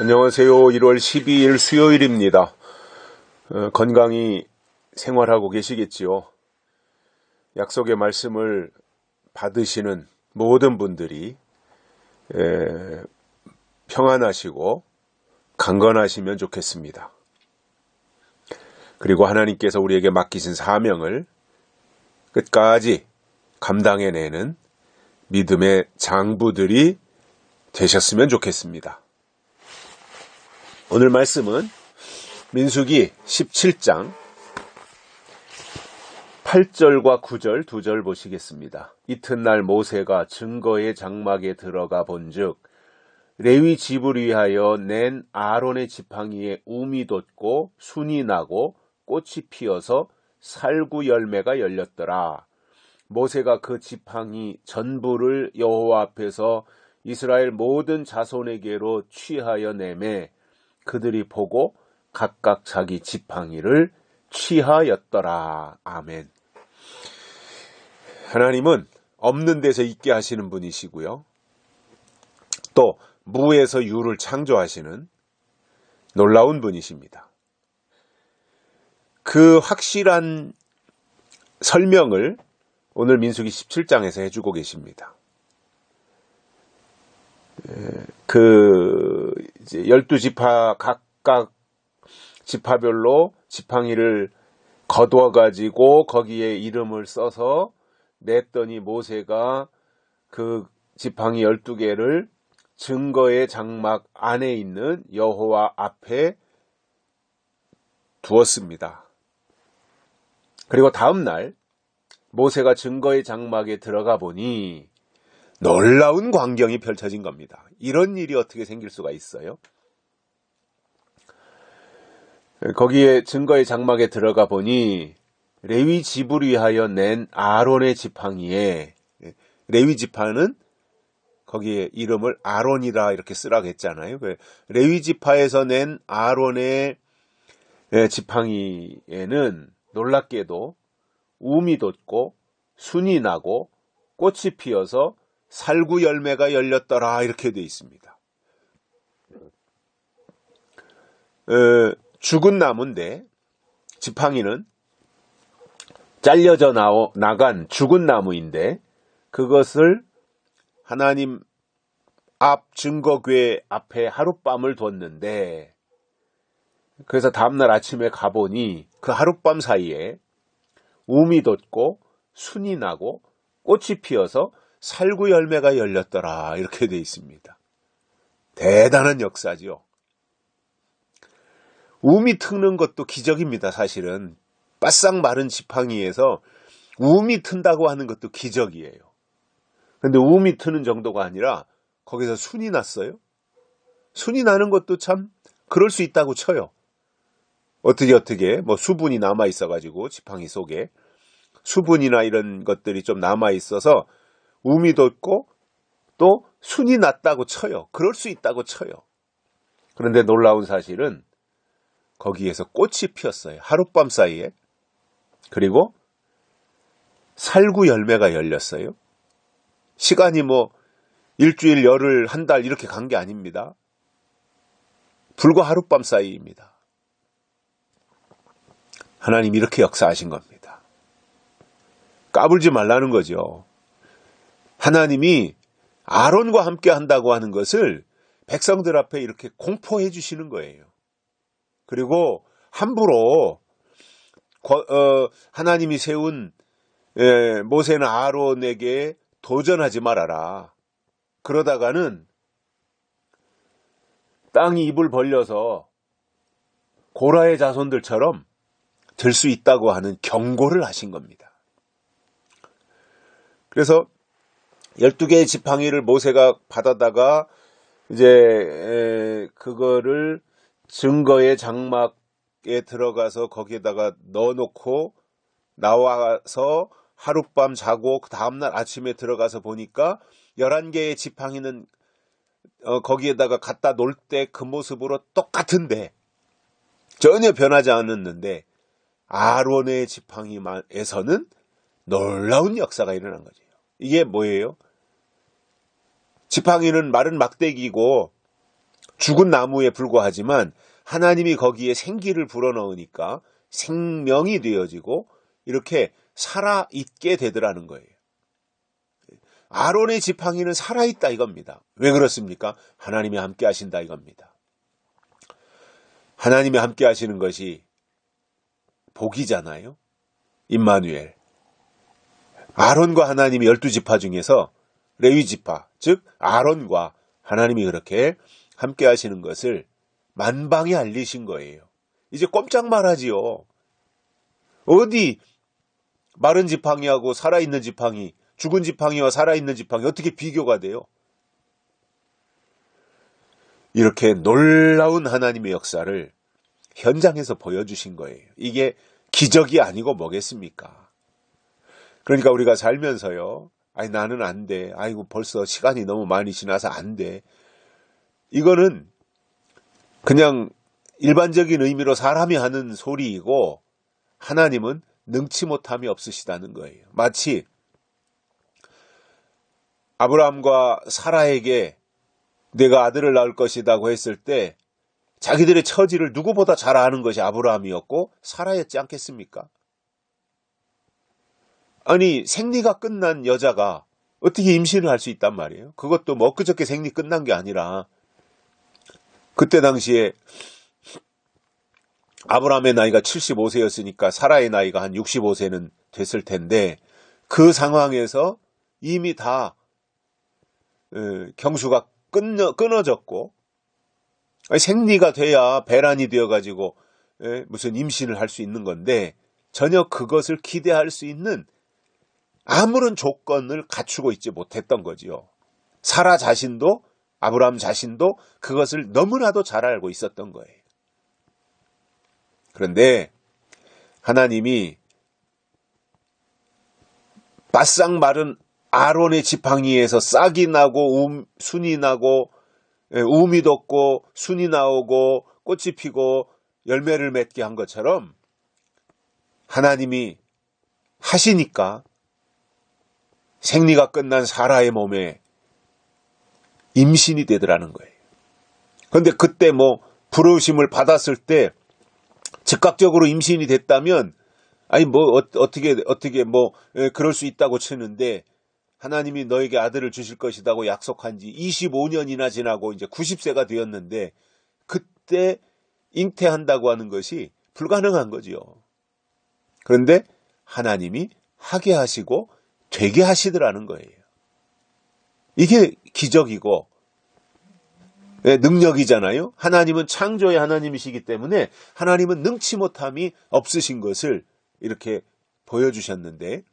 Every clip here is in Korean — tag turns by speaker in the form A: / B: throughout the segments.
A: 안녕하세요. 1월 12일 수요일입니다. 건강히 생활하고 계시겠지요. 약속의 말씀을 받으시는 모든 분들이 평안하시고 강건하시면 좋겠습니다. 그리고 하나님께서 우리에게 맡기신 사명을 끝까지 감당해내는 믿음의 장부들이 되셨으면 좋겠습니다. 오늘 말씀은 민수기 17장 8절과 9절 2절 보시겠습니다. 이튿날 모세가 증거의 장막에 들어가 본즉 레위 집을 위하여 낸 아론의 지팡이에 움이 돋고 순이 나고 꽃이 피어서 살구 열매가 열렸더라. 모세가 그 지팡이 전부를 여호와 앞에서 이스라엘 모든 자손에게로 취하여 내매 그들이 보고 각각 자기 지팡이를 취하였더라. 아멘. 하나님은 없는 데서 있게 하시는 분이시고요. 또 무에서 유를 창조하시는 놀라운 분이십니다. 그 확실한 설명을 오늘 민수기 17장에서 해주고 계십니다. 이제 12지파 각각 지파별로 지팡이를 거두어가지고 거기에 이름을 써서 냈더니 모세가 그 지팡이 12개를 증거의 장막 안에 있는 여호와 앞에 두었습니다. 그리고 다음날 모세가 증거의 장막에 들어가 보니 놀라운 광경이 펼쳐진 겁니다. 이런 일이 어떻게 생길 수가 있어요? 거기에 증거의 장막에 들어가 보니 레위 집을 위하여 낸 아론의 지팡이에, 레위 지파는 거기에 이름을 아론이라 이렇게 쓰라고 했잖아요. 레위 지파에서 낸 아론의 지팡이에는 놀랍게도 움이 돋고 순이 나고 꽃이 피어서 살구 열매가 열렸더라 이렇게 되어 있습니다. 죽은 나무인데 지팡이는 잘려져 나간 죽은 나무인데 그것을 하나님 앞 증거궤 앞에 하룻밤을 뒀는데 그래서 다음날 아침에 가보니 그 하룻밤 사이에 움이 돋고 순이 나고 꽃이 피어서 살구 열매가 열렸더라 이렇게 되어 있습니다. 대단한 역사죠. 움이 트는 것도 기적입니다. 사실은 바싹 마른 지팡이에서 움이 튼다고 하는 것도 기적이에요. 그런데 움이 트는 정도가 아니라 거기서 순이 났어요. 순이 나는 것도 참 그럴 수 있다고 쳐요. 어떻게 뭐 수분이 남아 있어가지고 지팡이 속에 수분이나 이런 것들이 좀 남아 있어서 움이 돋고 또 순이 났다고 쳐요. 그럴 수 있다고 쳐요. 그런데 놀라운 사실은 거기에서 꽃이 피었어요. 하룻밤 사이에. 그리고 살구 열매가 열렸어요. 시간이 뭐 일주일, 열흘, 한 달 이렇게 간 게 아닙니다. 불과 하룻밤 사이입니다. 하나님 이렇게 역사하신 겁니다. 까불지 말라는 거죠. 하나님이 아론과 함께 한다고 하는 것을 백성들 앞에 이렇게 공포해 주시는 거예요. 그리고 함부로 하나님이 세운 모세나 아론에게 도전하지 말아라. 그러다가는 땅이 입을 벌려서 고라의 자손들처럼 될 수 있다고 하는 경고를 하신 겁니다. 그래서 12개의 지팡이를 모세가 받아다가 이제 그거를 증거의 장막에 들어가서 거기에다가 넣어놓고 나와서 하룻밤 자고 그 다음날 아침에 들어가서 보니까 11개의 지팡이는 거기에다가 갖다 놓을 때 그 모습으로 똑같은데 전혀 변하지 않았는데 아론의 지팡이에서는 놀라운 역사가 일어난 거죠. 이게 뭐예요? 지팡이는 마른 막대기고 죽은 나무에 불과하지만 하나님이 거기에 생기를 불어넣으니까 생명이 되어지고 이렇게 살아있게 되더라는 거예요. 아론의 지팡이는 살아있다 이겁니다. 왜 그렇습니까? 하나님이 함께 하신다 이겁니다. 하나님이 함께 하시는 것이 복이잖아요. 임마누엘. 아론과 하나님이 12지파 중에서 레위지파, 즉 아론과 하나님이 그렇게 함께 하시는 것을 만방에 알리신 거예요. 이제 꼼짝 말하지요. 어디 마른 지팡이하고 살아있는 지팡이, 죽은 지팡이와 살아있는 지팡이 어떻게 비교가 돼요? 이렇게 놀라운 하나님의 역사를 현장에서 보여주신 거예요. 이게 기적이 아니고 뭐겠습니까? 그러니까 우리가 살면서요. 아니 나는 안 돼. 아이고 벌써 시간이 너무 많이 지나서 안 돼. 이거는 그냥 일반적인 의미로 사람이 하는 소리이고 하나님은 능치 못함이 없으시다는 거예요. 마치 아브라함과 사라에게 내가 아들을 낳을 것이라고 했을 때 자기들의 처지를 누구보다 잘 아는 것이 아브라함이었고 사라였지 않겠습니까? 아니 생리가 끝난 여자가 어떻게 임신을 할 수 있단 말이에요? 그것도 뭐 엊그저께 생리 끝난 게 아니라 그때 당시에 아브라함의 나이가 75세였으니까 사라의 나이가 한 65세는 됐을 텐데 그 상황에서 이미 다 경수가 끊어졌고 생리가 돼야 배란이 되어가지고 무슨 임신을 할 수 있는 건데 전혀 그것을 기대할 수 있는 아무런 조건을 갖추고 있지 못했던 거지요. 사라 자신도 아브라함 자신도 그것을 너무나도 잘 알고 있었던 거예요. 그런데 하나님이 바싹 마른 아론의 지팡이에서 싹이 나고 순이 나고 우음이 돋고 순이 나오고 꽃이 피고 열매를 맺게 한 것처럼 하나님이 하시니까 생리가 끝난 사라의 몸에 임신이 되더라는 거예요. 그런데 그때 뭐 부르심을 받았을 때 즉각적으로 임신이 됐다면 아니 뭐 어떻게 뭐 그럴 수 있다고 치는데 하나님이 너에게 아들을 주실 것이라고 약속한 지 25년이나 지나고 이제 90세가 되었는데 그때 잉태한다고 하는 것이 불가능한 거지요. 그런데 하나님이 하게 하시고 되게 하시더라는 거예요. 이게 기적이고 능력이잖아요. 하나님은 창조의 하나님이시기 때문에 하나님은 능치 못함이 없으신 것을 이렇게 보여주셨는데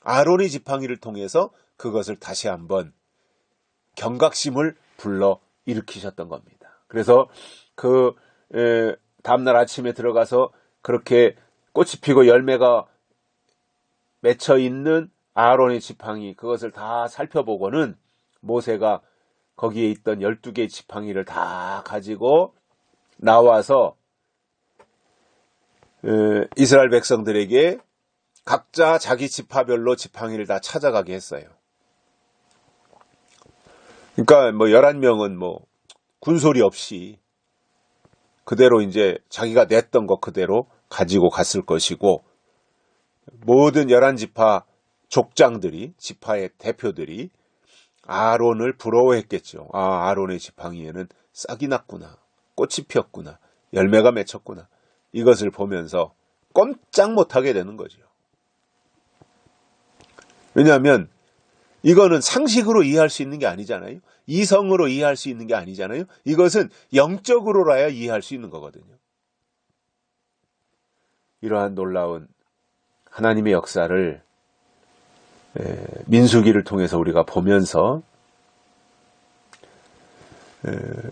A: 아론의 지팡이를 통해서 그것을 다시 한번 경각심을 불러 일으키셨던 겁니다. 그래서 그 다음날 아침에 들어가서 그렇게 꽃이 피고 열매가 맺혀 있는 아론의 지팡이 그것을 다 살펴보고는 모세가 거기에 있던 12개의 지팡이를 다 가지고 나와서 이스라엘 백성들에게 각자 자기 지파별로 지팡이를 다 찾아가게 했어요. 그러니까 뭐 11명은 뭐 군소리 없이 그대로 이제 자기가 냈던 것 그대로 가지고 갔을 것이고 모든 11지파 족장들이 지파의 대표들이 아론을 부러워했겠죠. 아, 아론의 지팡이에는 싹이 났구나. 꽃이 피었구나. 열매가 맺혔구나. 이것을 보면서 꼼짝 못하게 되는 거죠. 왜냐하면 이거는 상식으로 이해할 수 있는 게 아니잖아요. 이성으로 이해할 수 있는 게 아니잖아요. 이것은 영적으로라야 이해할 수 있는 거거든요. 이러한 놀라운 하나님의 역사를 민수기를 통해서 우리가 보면서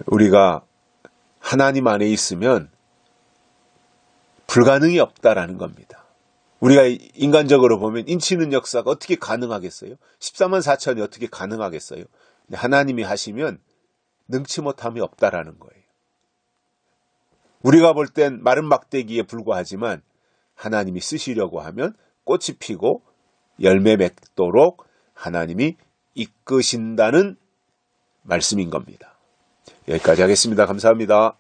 A: 우리가 하나님 안에 있으면 불가능이 없다라는 겁니다. 우리가 인간적으로 보면 인치는 역사가 어떻게 가능하겠어요? 14만 4천이 어떻게 가능하겠어요? 근데 하나님이 하시면 능치 못함이 없다라는 거예요. 우리가 볼 땐 마른 막대기에 불과하지만 하나님이 쓰시려고 하면 꽃이 피고 열매 맺도록 하나님이 이끄신다는 말씀인 겁니다. 여기까지 하겠습니다. 감사합니다.